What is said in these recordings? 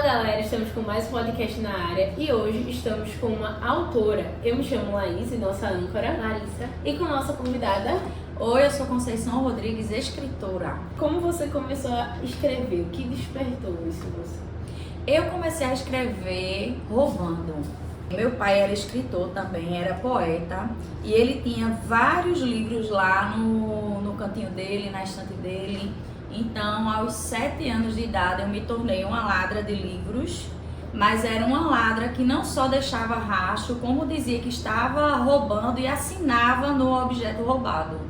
galera, estamos com mais um podcast na área e hoje estamos com uma autora. Eu me chamo Laís e nossa âncora, Larissa, e com nossa convidada. Oi, eu sou Conceição Rodrigues, escritora. Como você começou a escrever? O que despertou isso em você? Eu comecei a escrever roubando. Meu pai era escritor também, era poeta, e ele tinha vários livros lá no cantinho dele, na estante dele. Então, aos 7 anos de idade, eu me tornei uma ladra de livros, mas era uma ladra que não só deixava rastro, como dizia que estava roubando e assinava no objeto roubado.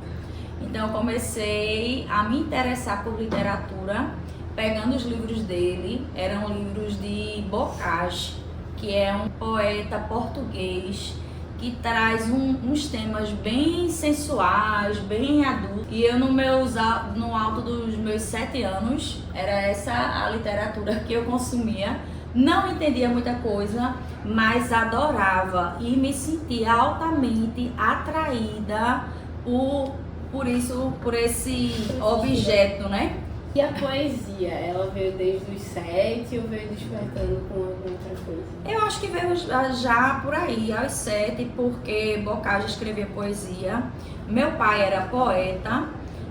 Então, eu comecei a me interessar por literatura, pegando os livros dele. Eram livros de Bocage, que é um poeta português que traz uns temas bem sensuais, bem adultos. E eu no alto dos meus 7 anos, era essa a literatura que eu consumia. Não entendia muita coisa, mas adorava e me sentia altamente atraída por esse objeto, né? E a poesia, ela veio desde os 7 ou veio despertando com alguma outra coisa? Eu acho que veio já por aí, aos 7, porque Bocage escrevia poesia. Meu pai era poeta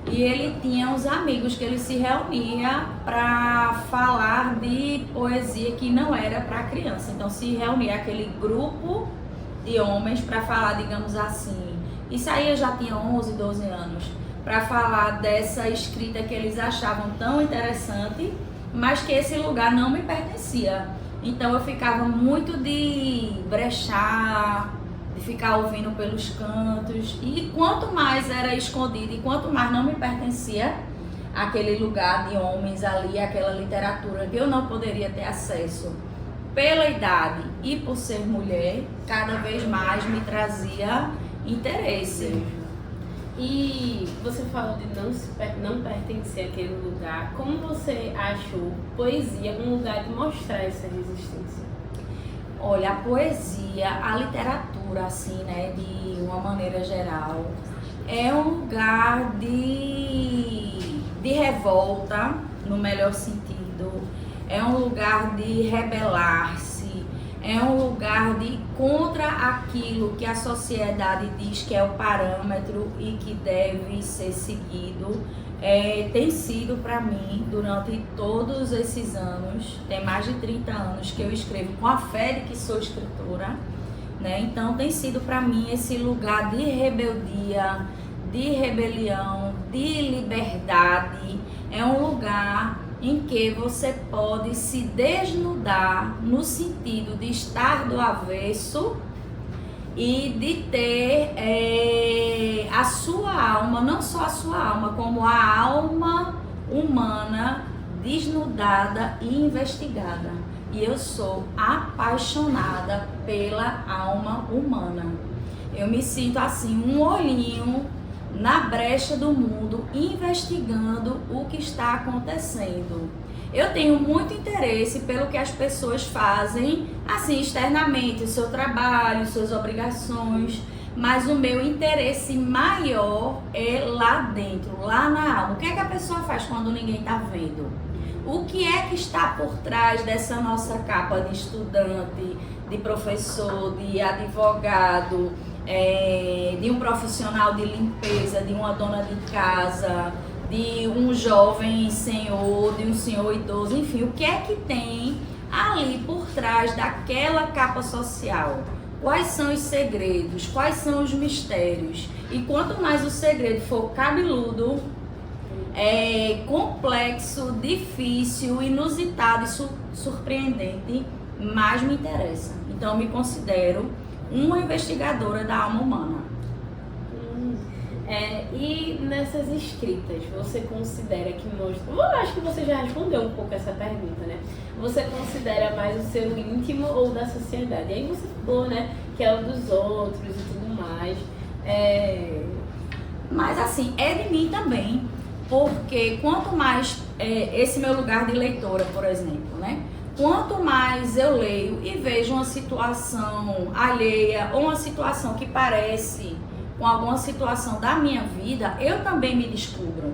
e ele tinha uns amigos que ele se reunia para falar de poesia que não era para criança. Então se reunia aquele grupo de homens para falar, digamos assim. Isso aí eu já tinha 11, 12 anos. Para falar dessa escrita que eles achavam tão interessante, mas que esse lugar não me pertencia. Então eu ficava muito de brechar, de ficar ouvindo pelos cantos, e quanto mais era escondido e quanto mais não me pertencia aquele lugar de homens ali, aquela literatura que eu não poderia ter acesso pela idade e por ser mulher, cada vez mais me trazia interesse. E você falou de não pertencer àquele lugar. Como você achou poesia um lugar de mostrar essa resistência? Olha, a poesia, a literatura, assim, né, de uma maneira geral, é um lugar de revolta, no melhor sentido, é um lugar de rebelar-se, é um lugar de ir contra aquilo que a sociedade diz que é o parâmetro e que deve ser seguido. Tem sido para mim, durante todos esses anos, tem mais de 30 anos que eu escrevo com a fé de que sou escritora, né? Então tem sido para mim esse lugar de rebeldia, de rebelião, de liberdade. É um lugar em que você pode se desnudar no sentido de estar do avesso e de ter a sua alma, não só a sua alma, como a alma humana desnudada e investigada. E eu sou apaixonada pela alma humana. Eu me sinto assim, um olhinho na brecha do mundo, investigando o que está acontecendo. Eu tenho muito interesse pelo que as pessoas fazem, assim, externamente, o seu trabalho, suas obrigações, mas o meu interesse maior é lá dentro, lá na alma. O que é que a pessoa faz quando ninguém está vendo? O que é que está por trás dessa nossa capa de estudante, de professor, de advogado, de um profissional de limpeza, de uma dona de casa, de um jovem senhor, de um senhor idoso, enfim, o que é que tem ali por trás daquela capa social? Quais são os segredos? Quais são os mistérios? E quanto mais o segredo for cabeludo, complexo, difícil, inusitado e surpreendente, mais me interessa. Então eu me considero uma investigadora da alma humana. E nessas escritas, você considera que mostra... Eu acho que você já respondeu um pouco essa pergunta, né? Você considera mais o seu íntimo ou da sociedade? E aí você falou, né, que é o dos outros e tudo mais. Mas assim, é de mim também, porque quanto mais esse meu lugar de leitora, por exemplo, né? Quanto mais eu leio e vejo uma situação alheia ou uma situação que parece com alguma situação da minha vida, eu também me descubro,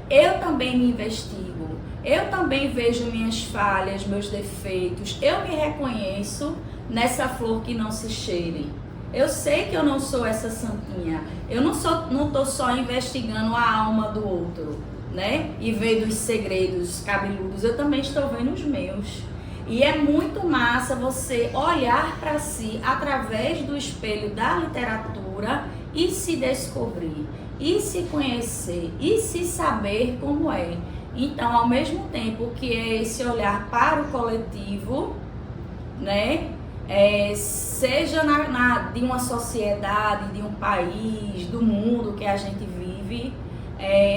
eu também me investigo, Eu também vejo minhas falhas, meus defeitos. Eu me reconheço nessa flor que não se cheire. Eu sei que eu não sou essa santinha. Eu não tô só investigando a alma do outro, né? E vendo os segredos cabeludos. Eu também estou vendo os meus. E é muito massa você olhar para si através do espelho da literatura e se descobrir, e se conhecer, e se saber como é. Então, ao mesmo tempo que é esse olhar para o coletivo, né? Seja de uma sociedade, de um país, do mundo que a gente vive,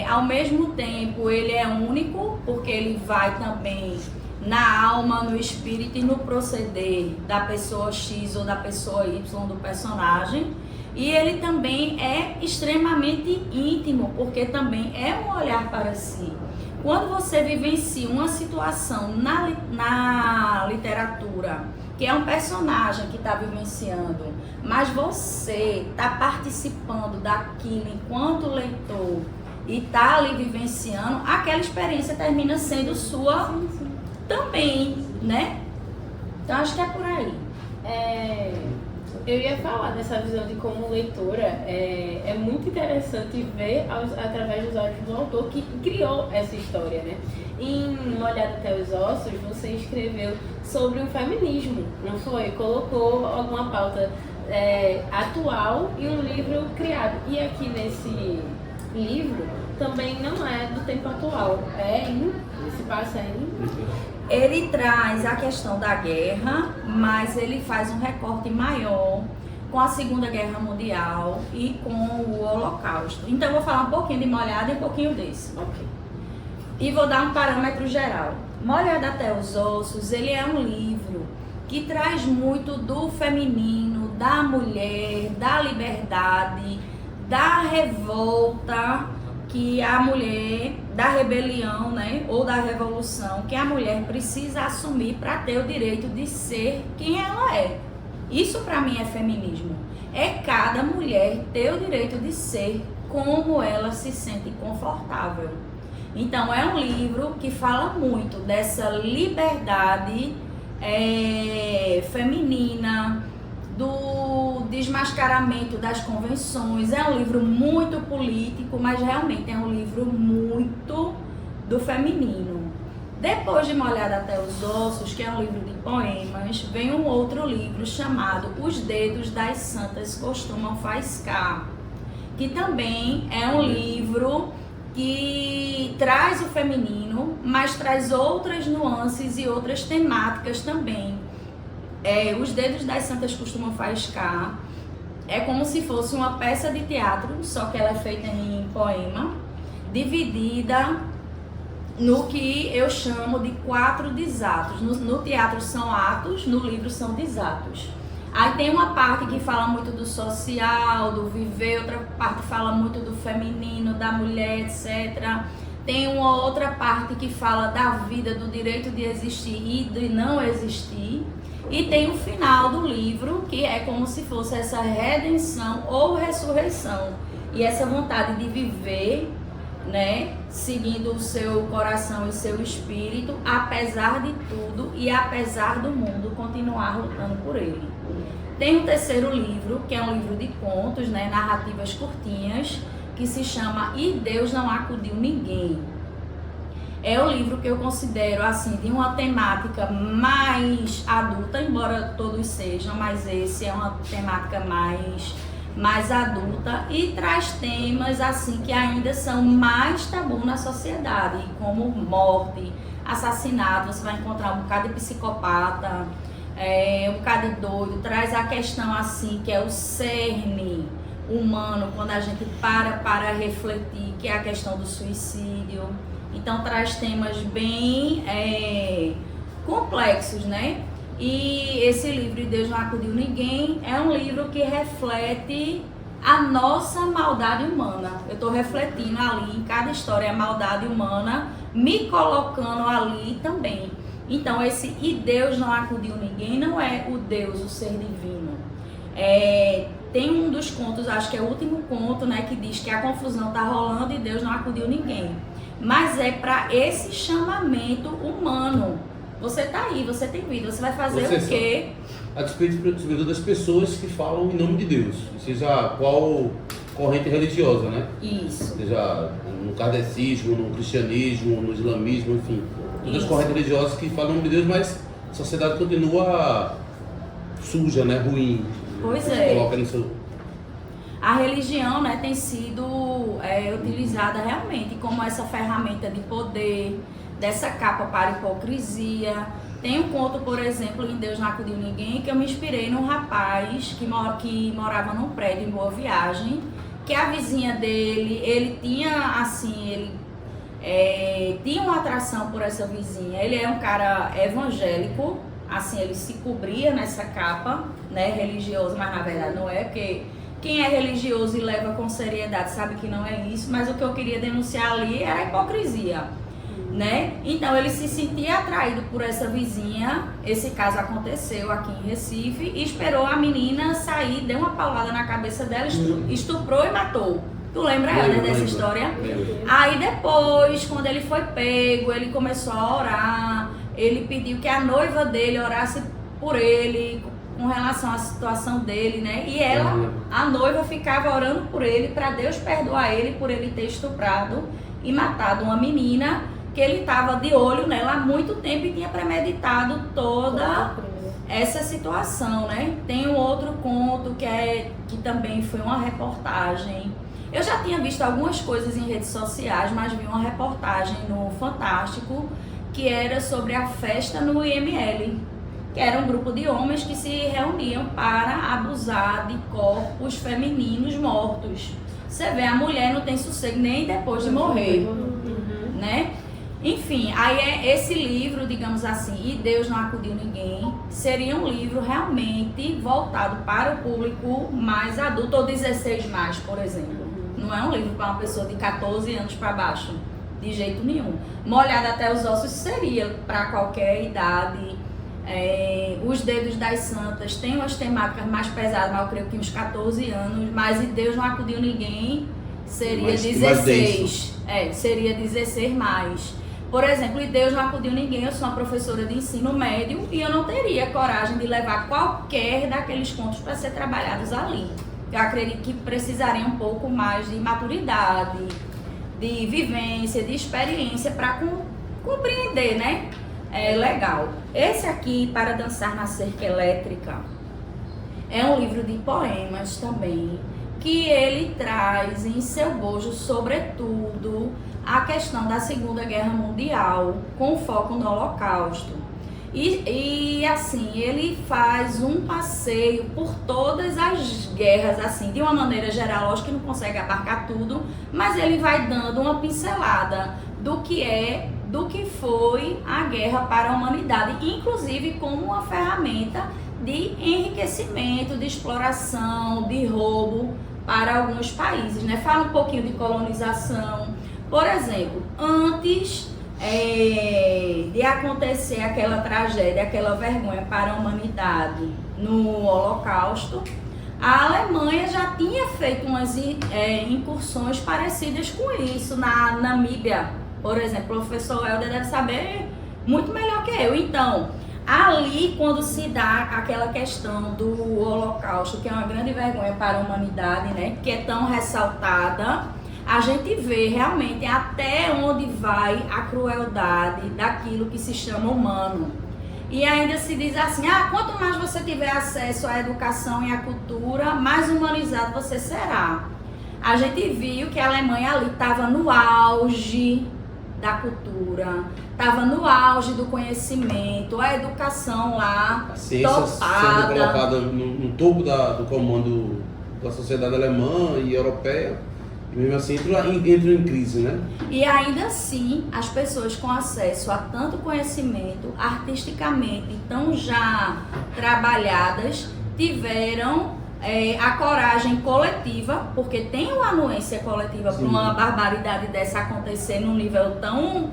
ao mesmo tempo ele é único, porque ele vai também na alma, no espírito e no proceder da pessoa X ou da pessoa Y do personagem. E ele também é extremamente íntimo, porque também é um olhar para si. Quando você vivencia uma situação na literatura, que é um personagem que está vivenciando, mas você está participando daquilo enquanto leitor e está ali vivenciando, aquela experiência termina sendo sua também, né? Então acho que é por aí. Eu ia falar dessa visão de como leitora, é muito interessante ver através dos olhos do autor que criou essa história, né? Em Molhado até os Ossos, você escreveu sobre o feminismo, não foi? Colocou alguma pauta atual e um livro criado. E aqui nesse livro também não é do tempo atual, se passa em... Ele traz a questão da guerra, mas ele faz um recorte maior com a Segunda Guerra Mundial e com o Holocausto. Então eu vou falar um pouquinho de Molhado e um pouquinho desse. Ok. E vou dar um parâmetro geral. Molhado até os Ossos, ele é um livro que traz muito do feminino, da mulher, da liberdade, da revolta, que a mulher, da rebelião, né, ou da revolução, que a mulher precisa assumir para ter o direito de ser quem ela é. Isso para mim é feminismo. É cada mulher ter o direito de ser como ela se sente confortável. Então é um livro que fala muito dessa liberdade feminina, do desmascaramento das convenções. É um livro muito político, mas realmente é um livro muito do feminino. Depois de Molhado até os Ossos, que é um livro de poemas, vem um outro livro chamado Os Dedos das Santas Costumam Faiscar, que também é um livro que traz o feminino, mas traz outras nuances e outras temáticas também. Os Dedos das Santas Costumam Faiscar é como se fosse uma peça de teatro, só que ela é feita em poema, dividida no que eu chamo de 4 desatos. No teatro são atos, no livro são desatos. Aí tem uma parte que fala muito do social, do viver, outra parte fala muito do feminino, da mulher, etc. Tem uma outra parte que fala da vida, do direito de existir e de não existir. E tem o final do livro, que é como se fosse essa redenção ou ressurreição. E essa vontade de viver, né, seguindo o seu coração e seu espírito, apesar de tudo e apesar do mundo continuar lutando por ele. Tem o terceiro livro, que é um livro de contos, né, narrativas curtinhas, que se chama E Deus Não Acudiu Ninguém. É o livro que eu considero assim de uma temática mais adulta, embora todos sejam, mas esse é uma temática mais adulta e traz temas assim que ainda são mais tabu na sociedade, como morte, assassinato. Você vai encontrar um bocado de psicopata, um bocado de doido. Traz a questão assim que é o cerne humano, quando a gente para refletir, que é a questão do suicídio. Então traz temas bem complexos, né? E esse livro, Deus Não Acudiu Ninguém, é um livro que reflete a nossa maldade humana. Eu estou refletindo ali em cada história a maldade humana, me colocando ali também. Então esse E Deus Não Acudiu Ninguém não é o Deus, o ser divino. Tem um dos contos, acho que é o último conto, né, que diz que a confusão está rolando e Deus não acudiu ninguém. mas é para esse chamamento humano. Você tá aí, você tem vida, você vai fazer o quê? A despeito das pessoas que falam em nome de Deus, seja qual corrente religiosa, né? Isso. Seja no kardecismo, no cristianismo, no islamismo, enfim. Todas as correntes religiosas que falam em nome de Deus, mas a sociedade continua suja, né? Ruim. Pois Coloca no seu... A religião, né, tem sido utilizada realmente como essa ferramenta de poder, dessa capa para hipocrisia. Tem um conto, por exemplo, em Deus Não Acudiu Ninguém, que eu me inspirei num rapaz que morava num prédio em Boa Viagem, que a vizinha dele, ele tinha assim, tinha uma atração por essa vizinha. Ele é um cara evangélico, assim, ele se cobria nessa capa, né, religioso, mas na verdade não é, porque quem é religioso e leva com seriedade sabe que não é isso, mas o que eu queria denunciar ali era a hipocrisia, né? Então ele se sentia atraído por essa vizinha, esse caso aconteceu aqui em Recife, e esperou a menina sair, deu uma paulada na cabeça dela, estuprou e matou. Tu lembra dessa história? Aí depois, quando ele foi pego, ele começou a orar, ele pediu que a noiva dele orasse por ele, com relação à situação dele, né? E ela, a noiva, ficava orando por ele, para Deus perdoar ele por ele ter estuprado e matado uma menina que ele estava de olho nela há muito tempo e tinha premeditado toda essa situação, né? Tem um outro conto que também foi uma reportagem. Eu já tinha visto algumas coisas em redes sociais, mas vi uma reportagem no Fantástico que era sobre a festa no IML, que era um grupo de homens que se reuniam para abusar de corpos femininos mortos. Você vê, a mulher não tem sossego nem depois de morrer, né? Enfim, aí esse livro, digamos assim, E Deus Não Acudiu Ninguém, seria um livro realmente voltado para o público mais adulto, ou 16 mais, por exemplo. Não é um livro para uma pessoa de 14 anos para baixo, de jeito nenhum. Molhado até os ossos seria para qualquer idade. Os Dedos das Santas tem umas temáticas mais pesadas, mas eu creio que uns 14 anos, mas E Deus Não Acudiu Ninguém seria 16. Seria 16 mais. Por exemplo, E Deus Não Acudiu Ninguém, eu sou uma professora de ensino médio e eu não teria coragem de levar qualquer daqueles contos para ser trabalhados ali. Eu acredito que precisaria um pouco mais de maturidade, de vivência, de experiência para compreender, né? Legal. Esse aqui, Para Dançar na Cerca Elétrica, é um livro de poemas também, que ele traz em seu bojo, sobretudo, a questão da Segunda Guerra Mundial, com foco no Holocausto. E assim, ele faz um passeio por todas as guerras, assim, de uma maneira geral, lógico que não consegue abarcar tudo, mas ele vai dando uma pincelada do que foi a guerra para a humanidade, inclusive como uma ferramenta de enriquecimento, de exploração, de roubo para alguns países, né? Fala um pouquinho de colonização. Por exemplo, antes de acontecer aquela tragédia, aquela vergonha para a humanidade no Holocausto, a Alemanha já tinha feito umas incursões parecidas com isso na Namíbia, por exemplo. O professor Helder deve saber muito melhor que eu. Então, ali, quando se dá aquela questão do Holocausto, que é uma grande vergonha para a humanidade, né, que é tão ressaltada, a gente vê realmente até onde vai a crueldade daquilo que se chama humano. E ainda se diz assim, quanto mais você tiver acesso à educação e à cultura, mais humanizado você será. A gente viu que a Alemanha ali estava no auge da cultura, estava no auge do conhecimento, a educação lá, a ciência sendo colocada no topo do comando da sociedade alemã e europeia. E mesmo assim entram em crise, né? E ainda assim, as pessoas com acesso a tanto conhecimento, artisticamente tão já trabalhadas, tiveram a coragem coletiva, porque tem uma anuência coletiva para uma barbaridade dessa acontecer num nível tão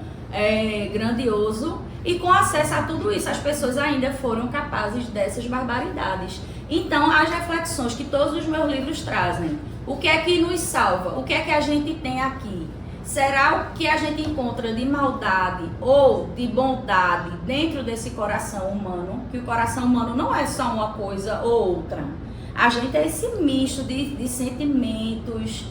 grandioso, e com acesso a tudo isso, as pessoas ainda foram capazes dessas barbaridades. Então, as reflexões que todos os meus livros trazem, o que é que nos salva? O que é que a gente tem aqui? será o que a gente encontra de maldade ou de bondade dentro desse coração humano? Que o coração humano não é só uma coisa ou outra. A gente é esse misto de sentimentos,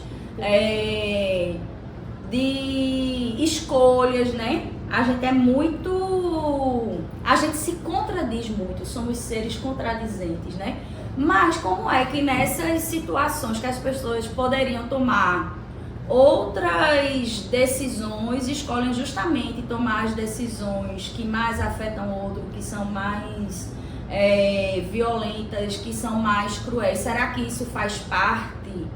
de escolhas, né? A gente é muito... A gente se contradiz muito, somos seres contradizentes, né? Mas como é que nessas situações que as pessoas poderiam tomar outras decisões, escolhem justamente tomar as decisões que mais afetam o outro, que são mais violentas, que são mais cruéis? Será que isso faz parte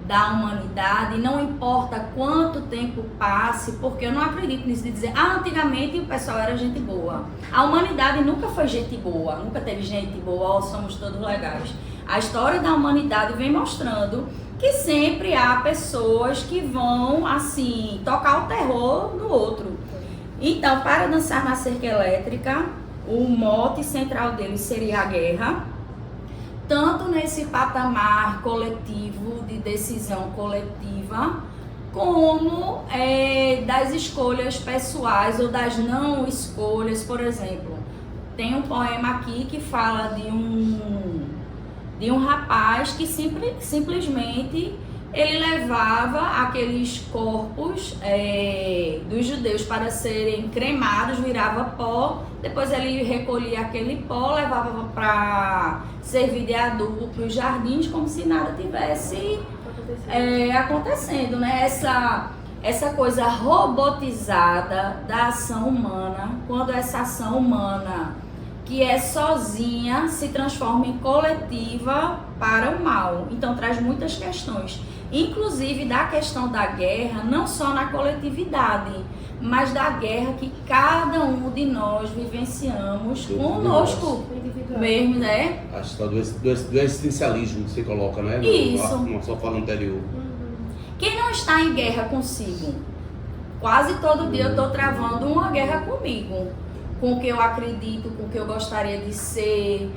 da humanidade? Não importa quanto tempo passe, porque eu não acredito nisso de dizer, antigamente o pessoal era gente boa. A humanidade nunca foi gente boa, nunca teve gente boa, somos todos legais. A história da humanidade vem mostrando que sempre há pessoas que vão, assim, tocar o terror no outro. Então, para dançar na cerca elétrica, o mote central dele seria a guerra, tanto nesse patamar coletivo, de decisão coletiva, como das escolhas pessoais ou das não escolhas. Por exemplo, tem um poema aqui que fala de um rapaz que simplesmente ele levava aqueles corpos dos judeus para serem cremados, virava pó, depois ele recolhia aquele pó, levava para servir de adubo para os jardins, como se nada tivesse acontecendo, né? Essa coisa robotizada da ação humana, quando essa ação humana que é sozinha se transforma em coletiva para o mal. Então traz muitas questões, inclusive da questão da guerra, não só na coletividade, mas da guerra que cada um de nós vivenciamos conosco mesmo, né? A história do existencialismo que você coloca, né? Isso. Uma só fala anterior. Quem não está em guerra consigo? Quase todo dia eu estou travando uma guerra comigo, com o que eu acredito, com o que eu gostaria de ser,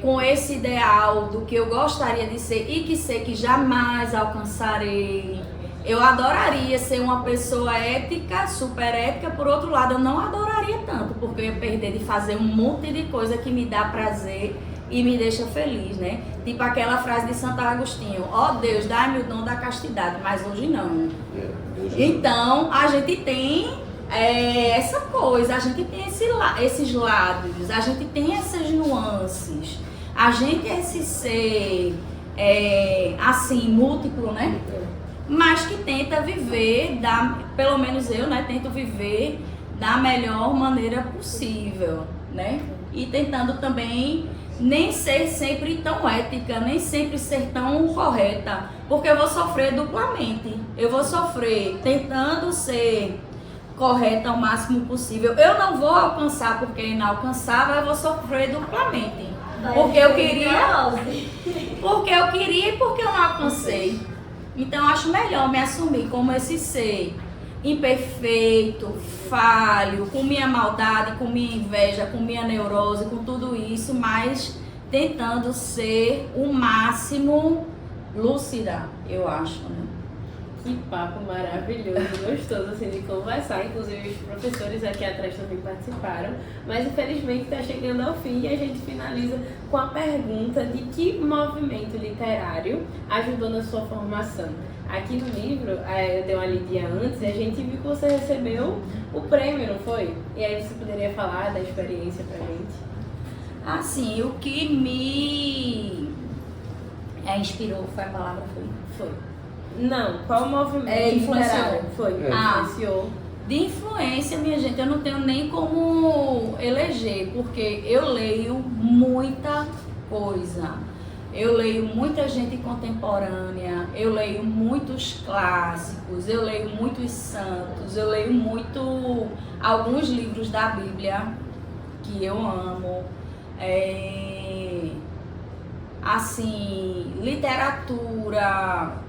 com esse ideal do que eu gostaria de ser e que sei que jamais alcançarei. Eu adoraria ser uma pessoa ética, super ética, por outro lado eu não adoraria tanto, porque eu ia perder de fazer um monte de coisa que me dá prazer e me deixa feliz, né? Tipo aquela frase de Santo Agostinho, ó Deus, dá-me o dom da castidade, mas hoje não. Então, a gente tem essa coisa, a gente tem esses lados, a gente tem essas nuances, a gente é esse ser, assim, múltiplo, né? Mas que tenta viver, pelo menos eu, né, tento viver da melhor maneira possível, né? E tentando também nem ser sempre tão ética, nem sempre ser tão correta, porque eu vou sofrer duplamente. Eu vou sofrer tentando ser correta ao máximo possível. Eu não vou alcançar porque é inalcançável, eu vou sofrer duplamente. Porque eu queria e porque eu não alcancei. Então eu acho melhor me assumir como esse ser imperfeito, falho, com minha maldade, com minha inveja, com minha neurose, com tudo isso, mas tentando ser o máximo lúcida, eu acho, né? Que papo maravilhoso, gostoso assim de conversar. Inclusive os professores aqui atrás também participaram, mas infelizmente está chegando ao fim e a gente finaliza com a pergunta de que movimento literário ajudou na sua formação. Aqui no livro, eu dei uma lidinha antes e a gente viu que você recebeu o prêmio, não foi? E aí você poderia falar da experiência pra gente? Assim, o que me inspirou, foi a palavra, foi? Não, qual movimento influenciou? Foi, influenciou. De influência, minha gente, eu não tenho nem como eleger, porque eu leio muita coisa. Eu leio muita gente contemporânea, eu leio muitos clássicos, eu leio muitos santos, eu leio alguns livros da Bíblia que eu amo. Assim, literatura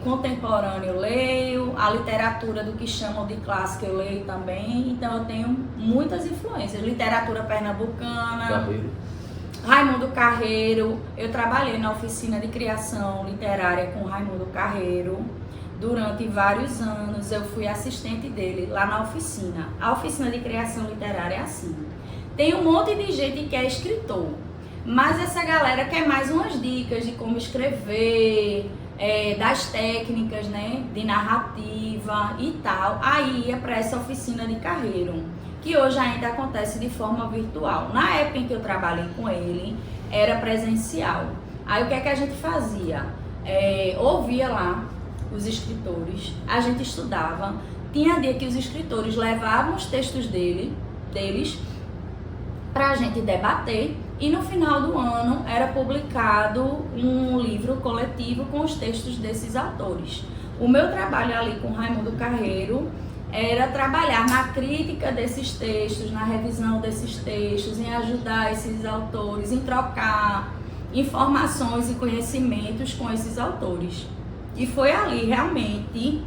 contemporânea eu leio, a literatura do que chamam de clássica eu leio também, então eu tenho muitas influências. Literatura pernambucana, Raimundo Carreiro, eu trabalhei na oficina de criação literária com Raimundo Carreiro, Durante vários anos eu fui assistente dele lá na oficina. A oficina de criação literária é assim. Tem um monte de gente que é escritor, mas essa galera quer mais umas dicas de como escrever, das técnicas, né, de narrativa e tal. Aí ia para essa oficina de carreiro, que hoje ainda acontece de forma virtual. Na época em que eu trabalhei com ele, era presencial. Aí o que é que a gente fazia? Ouvia lá os escritores, a gente estudava. Tinha dia que os escritores levavam os textos deles para a gente debater, e no final do ano era publicado um livro coletivo com os textos desses autores. O meu trabalho ali com Raimundo Carreiro era trabalhar na crítica desses textos, na revisão desses textos, em ajudar esses autores, em trocar informações e conhecimentos com esses autores. E foi ali realmente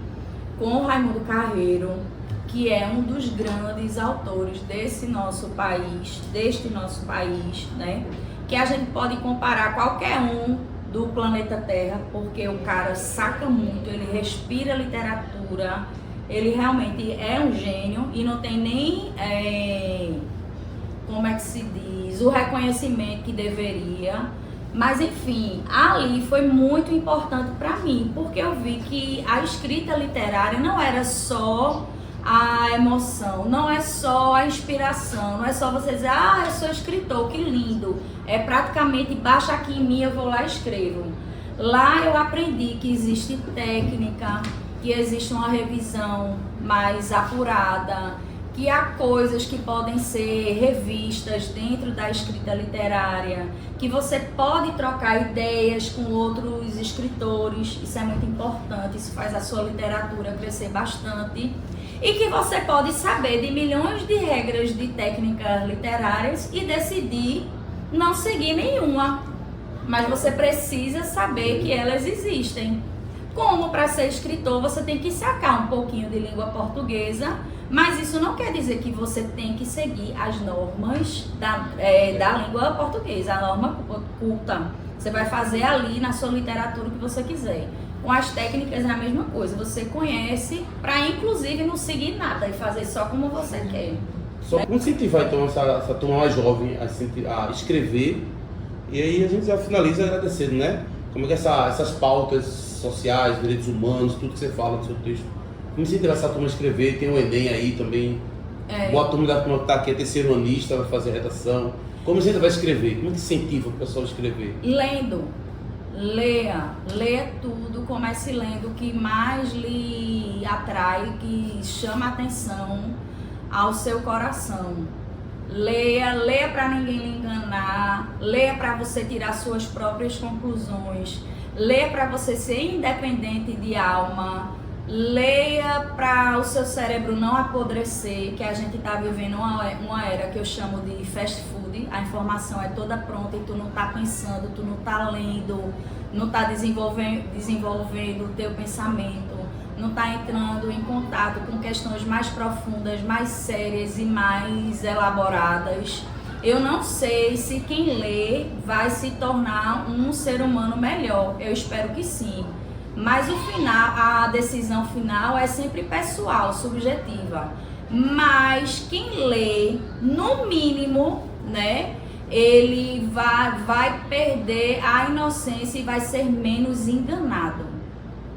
com o Raimundo Carreiro, que é um dos grandes autores deste nosso país, né? Que a gente pode comparar qualquer um do planeta Terra, porque o cara saca muito, ele respira literatura, ele realmente é um gênio e não tem nem, como é que se diz, o reconhecimento que deveria. Mas enfim, ali foi muito importante para mim, porque eu vi que a escrita literária não era só a emoção, não é só a inspiração, não é só você dizer, eu sou escritor, que lindo. É praticamente, baixa aqui em mim, eu vou lá e escrevo. Lá eu aprendi que existe técnica, que existe uma revisão mais apurada, que há coisas que podem ser revistas dentro da escrita literária, que você pode trocar ideias com outros escritores, isso é muito importante, isso faz a sua literatura crescer bastante, e que você pode saber de milhões de regras de técnicas literárias e decidir não seguir nenhuma, mas você precisa saber que elas existem. Como para ser escritor você tem que sacar um pouquinho de língua portuguesa, mas isso não quer dizer que você tem que seguir as normas da língua portuguesa, a norma culta. Você vai fazer ali na sua literatura o que você quiser. Com as técnicas é a mesma coisa, você conhece para inclusive não seguir nada e fazer só como você quer. Só como incentivar então essa turma mais jovem a escrever, e aí a gente já finaliza agradecendo, né? Como é que essas pautas sociais, direitos humanos, tudo que você fala no seu texto, como incentivar essa turma a escrever? Tem o Enem aí também, boa turma da turma que está aqui é terceironista, vai fazer redação. Como a gente vai escrever? Como que incentiva o pessoal a escrever? Lendo. Leia tudo, comece lendo o que mais lhe atrai, que chama a atenção ao seu coração. Leia para ninguém lhe enganar, leia para você tirar suas próprias conclusões, leia para você ser independente de alma, leia para o seu cérebro não apodrecer, que a gente está vivendo uma era que eu chamo de fast food, a informação é toda pronta e tu não está pensando, tu não está lendo, não está desenvolvendo o teu pensamento, não está entrando em contato com questões mais profundas, mais sérias e mais elaboradas. Eu não sei se quem lê vai se tornar um ser humano melhor, eu espero que sim. Mas a decisão final é sempre pessoal, subjetiva. Mas quem lê, no mínimo, né, ele vai perder a inocência e vai ser menos enganado.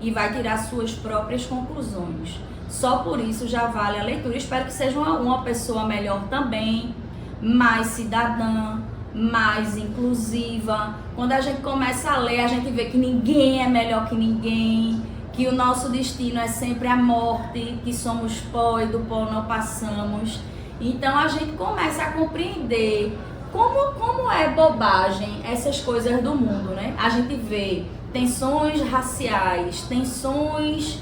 E vai tirar suas próprias conclusões. Só por isso já vale a leitura. Espero que seja uma pessoa melhor também, mais cidadã, mais inclusiva. Quando a gente começa a ler, a gente vê que ninguém é melhor que ninguém, que o nosso destino é sempre a morte, que somos pó e do pó não passamos. Então a gente começa a compreender como é bobagem essas coisas do mundo, né? A gente vê tensões raciais, tensões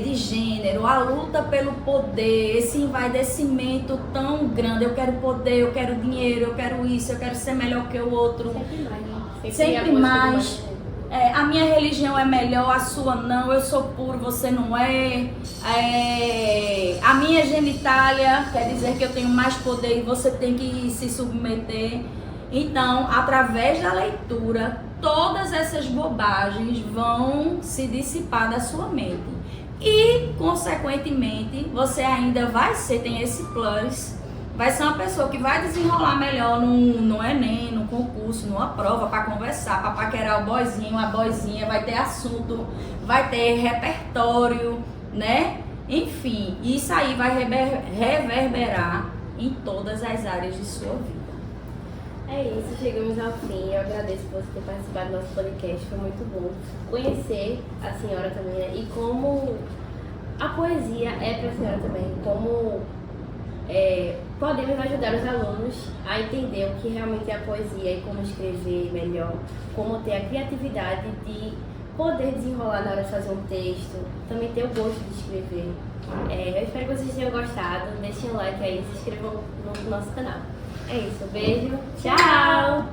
de gênero, a luta pelo poder, esse envaidecimento tão grande. Eu quero poder, eu quero dinheiro, eu quero isso, eu quero ser melhor que o outro. Sempre mais, né? Sempre mais. A minha religião é melhor, a sua não, eu sou puro, você não é. A minha genitália quer dizer que eu tenho mais poder e você tem que se submeter. Então, através da leitura, todas essas bobagens vão se dissipar da sua mente. E, consequentemente, você ainda vai ser, tem esse plus, vai ser uma pessoa que vai desenrolar melhor no Enem, no concurso, numa prova, para conversar, para paquerar o boyzinho, a boyzinha, vai ter assunto, vai ter repertório, né? Enfim, isso aí vai reverberar em todas as áreas de sua vida. É isso, chegamos ao fim. Eu agradeço por você ter participado do nosso podcast, foi muito bom conhecer a senhora também, né? E como a poesia é para a senhora também, como podemos ajudar os alunos a entender o que realmente é a poesia e como escrever melhor, como ter a criatividade de poder desenrolar na hora de fazer um texto, também ter o gosto de escrever. Eu espero que vocês tenham gostado, deixem um like aí, se inscrevam no nosso canal. É isso, beijo, tchau!